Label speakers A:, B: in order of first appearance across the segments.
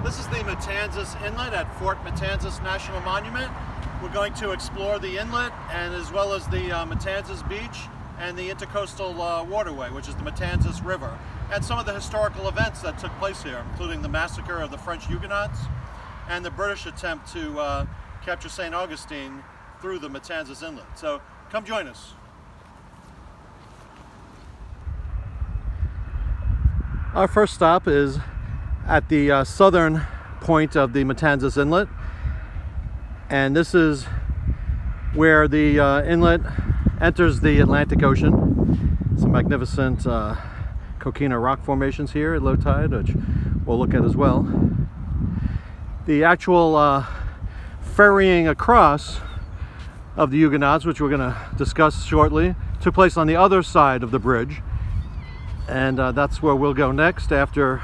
A: This is the Matanzas Inlet at Fort Matanzas National Monument. We're going to explore the inlet and as well as the Matanzas Beach and the intercoastal waterway, which is the Matanzas River, and some of the historical events that took place here, including the massacre of the French Huguenots and the British attempt to capture St. Augustine through the Matanzas Inlet. So come join us. Our first stop is at the southern point of the Matanzas Inlet, and this is where the inlet enters the Atlantic Ocean. Some magnificent coquina rock formations here at low tide, which we'll look at as well. The actual ferrying across of the Huguenots, which we're going to discuss shortly, took place on the other side of the bridge, and that's where we'll go next after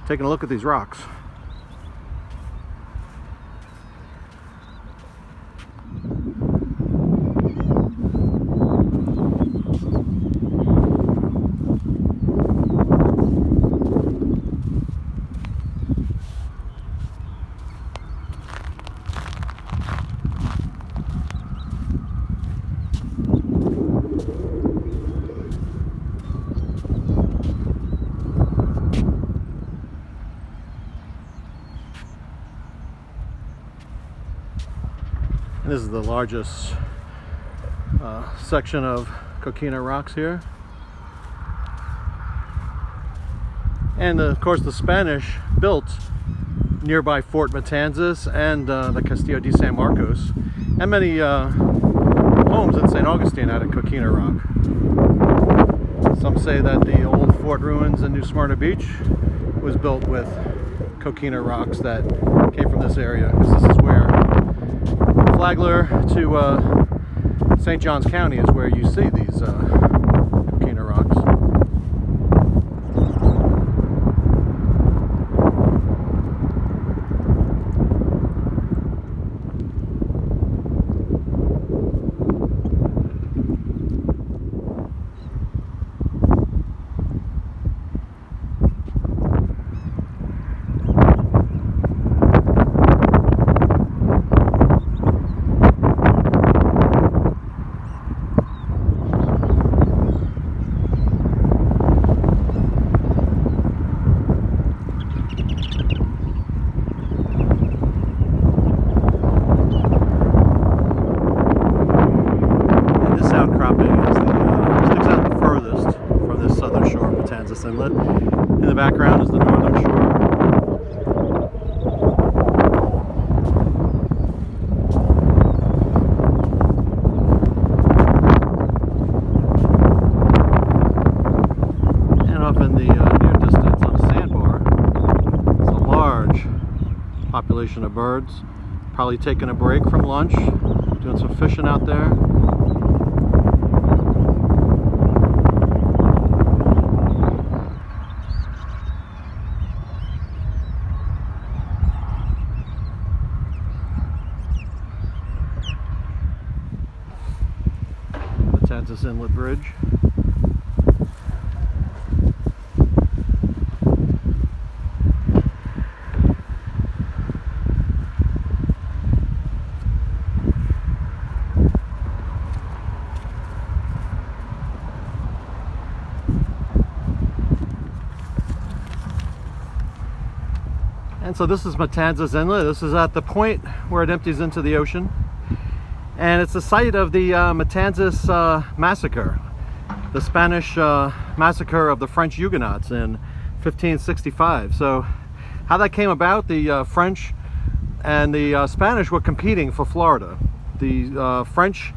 A: taking a look at these rocks. This is the largest section of coquina rocks here. And of course the Spanish built nearby Fort Matanzas and the Castillo de San Marcos, and many homes in St. Augustine out of coquina rock. Some say that the old fort ruins in New Smyrna Beach was built with coquina rocks that came from this area, because this is where Flagler to St. Johns County is where you see these coquina rocks. Inlet. In the background is the northern shore. And up in the near distance on a sandbar, it's a large population of birds, probably taking a break from lunch, doing some fishing out there. Matanzas Inlet Bridge. And so this is Matanzas Inlet. This is at the point where it empties into the ocean. And it's the site of the Matanzas Massacre, the Spanish massacre of the French Huguenots in 1565. So how that came about, the French and the Spanish were competing for Florida. The French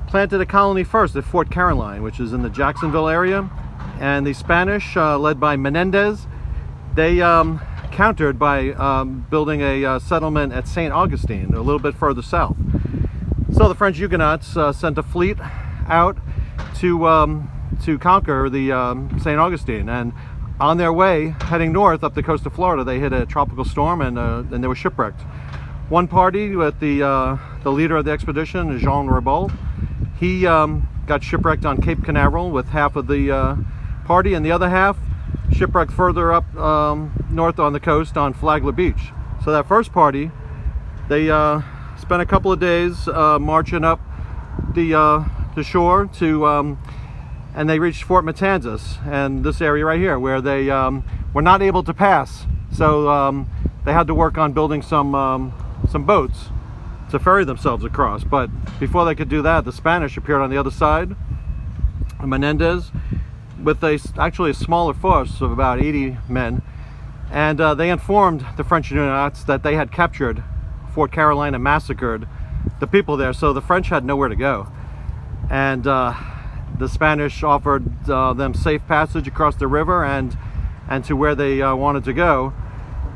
A: planted a colony first at Fort Caroline, which is in the Jacksonville area, and the Spanish, led by Menendez, they countered by building a settlement at St. Augustine, a little bit further south. So the French Huguenots sent a fleet out to conquer the St. Augustine, and on their way heading north up the coast of Florida, they hit a tropical storm and they were shipwrecked. One party with the leader of the expedition, Jean Ribault, he got shipwrecked on Cape Canaveral with half of the party, and the other half shipwrecked further up north on the coast on Flagler Beach. So that first party, they spent a couple of days marching up the shore to, and they reached Fort Matanzas, and this area right here where they were not able to pass. So they had to work on building some boats to ferry themselves across. But before they could do that, the Spanish appeared on the other side, Menendez, with actually a smaller force of about 80 men, and they informed the French Huguenots that they had captured Fort Caroline and massacred the people there. So the French had nowhere to go, and the Spanish offered them safe passage across the river and to where they wanted to go,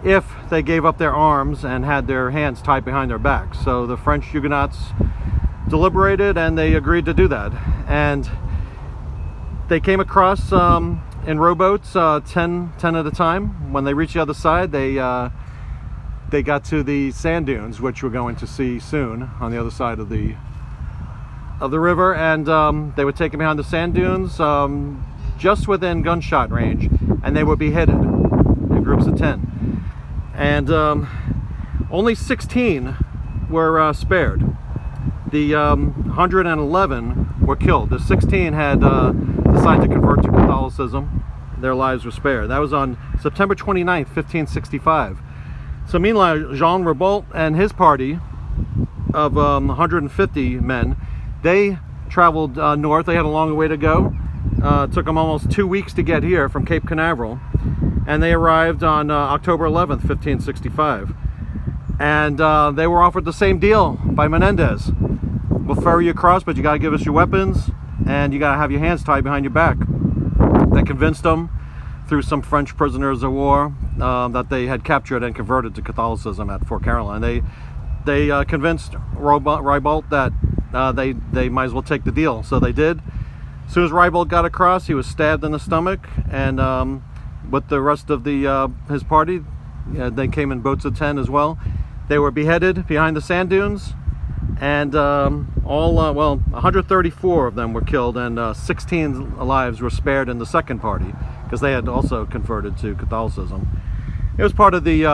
A: if they gave up their arms and had their hands tied behind their backs. So the French Huguenots deliberated, and they agreed to do that. And they came across in rowboats, 10 at a time. When they reached the other side, they got to the sand dunes, which we're going to see soon on the other side of the river. And they were taken behind the sand dunes, just within gunshot range, and they were beheaded in groups of 10. And only 16 were spared. The 111 were killed. The 16 had decided to convert to Catholicism. Their lives were spared. That was on September 29th, 1565. So meanwhile, Jean Ribault and his party of 150 men, they traveled north. They had a long way to go. It took them almost 2 weeks to get here from Cape Canaveral. And they arrived on October 11th, 1565. And they were offered the same deal by Menendez. We'll ferry you across, but you got to give us your weapons, and you got to have your hands tied behind your back. They convinced them, through some French prisoners of war that they had captured and converted to Catholicism at Fort Caroline. They convinced Ribault that they might as well take the deal. So they did. As soon as Ribault got across, he was stabbed in the stomach, and with the rest of his party, they came in boats of 10 as well. They were beheaded behind the sand dunes, and 134 of them were killed, and 16 lives were spared in the second party, because they had also converted to Catholicism. It was part of the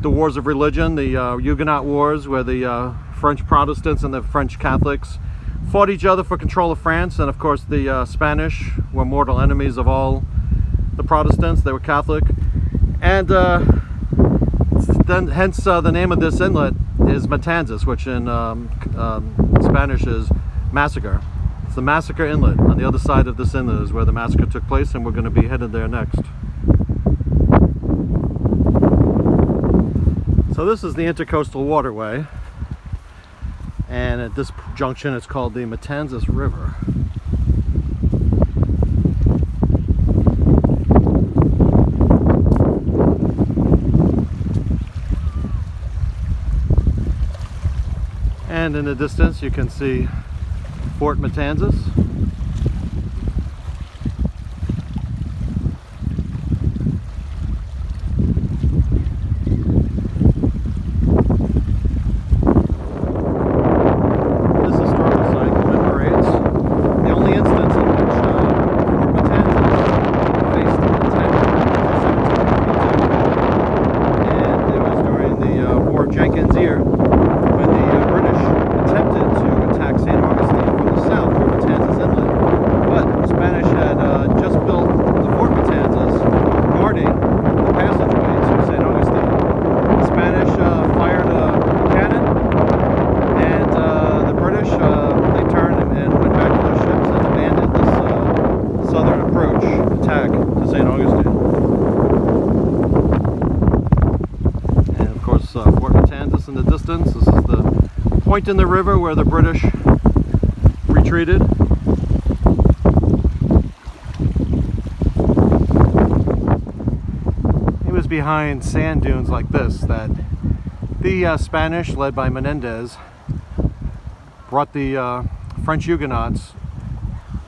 A: wars of religion, the Huguenot wars, where the French Protestants and the French Catholics fought each other for control of France, and of course the Spanish were mortal enemies of all the Protestants. They were Catholic, and then hence the name of this inlet is Matanzas, which in Spanish is massacre. It's the Massacre Inlet. On the other side of this inlet is where the massacre took place, and we're going to be headed there next. So this is the Intercoastal Waterway, and at this junction it's called the Matanzas River. And in the distance you can see Fort Matanzas. In the distance, this is the point in the river where the British retreated. It was behind sand dunes like this that the Spanish, led by Menendez, brought the French Huguenots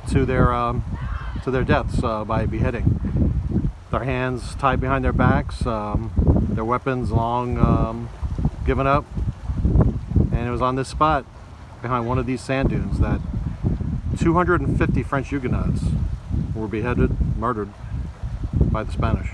A: to their deaths by beheading. Their hands tied behind their backs, their weapons long given up, and it was on this spot behind one of these sand dunes that 250 French Huguenots were beheaded, murdered by the Spanish.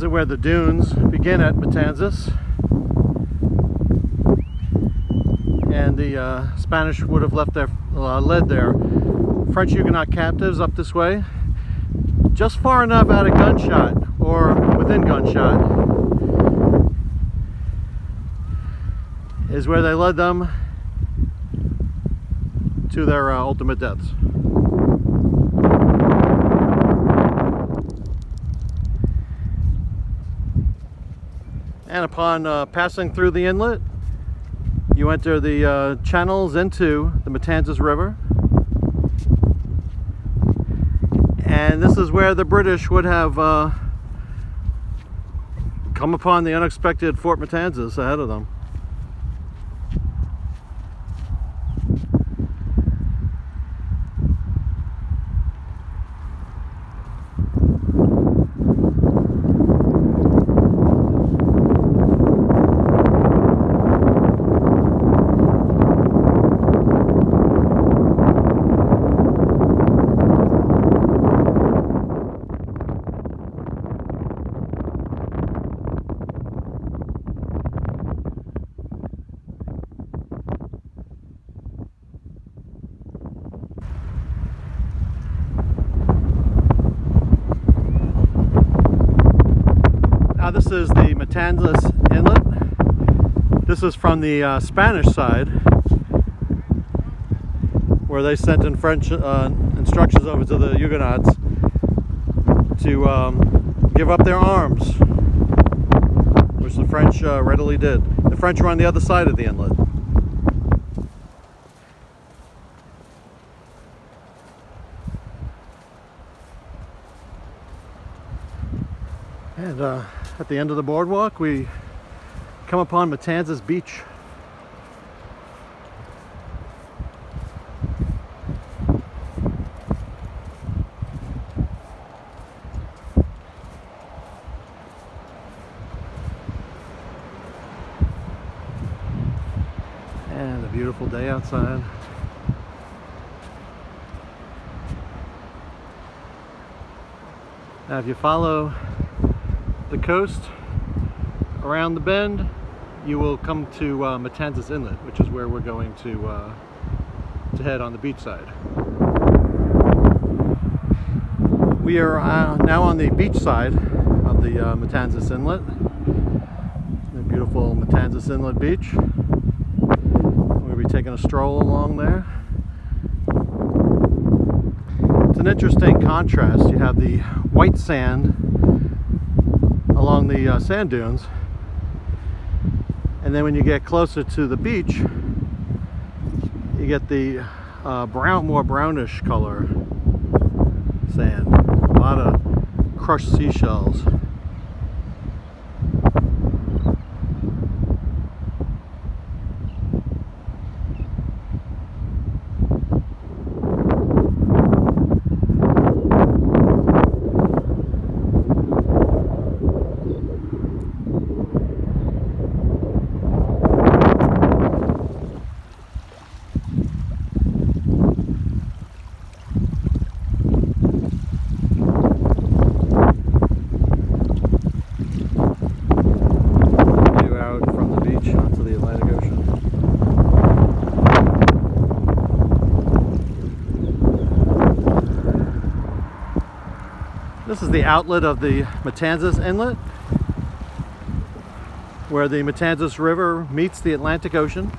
A: These are where the dunes begin at Matanzas. And the Spanish would have led their French Huguenot captives up this way, just far enough out of gunshot, or within gunshot, is where they led them to their ultimate deaths. And upon passing through the inlet, you enter the channels into the Matanzas River. And this is where the British would have come upon the unexpected Fort Matanzas ahead of them. This is the Matanzas Inlet. This is from the Spanish side, where they sent in French instructions over to the Huguenots to give up their arms, which the French readily did. The French were on the other side of the inlet. And at the end of the boardwalk, we come upon Matanzas Beach. And a beautiful day outside. Now if you follow the coast around the bend, you will come to Matanzas Inlet, which is where we're going to head on the beach side. We are now on the beach side of the Matanzas Inlet, the beautiful Matanzas Inlet beach. We'll be taking a stroll along there. It's an interesting contrast. You have the white sand along the sand dunes, and then when you get closer to the beach, you get the more brownish color sand, a lot of crushed seashells. This is the outlet of the Matanzas Inlet, where the Matanzas River meets the Atlantic Ocean.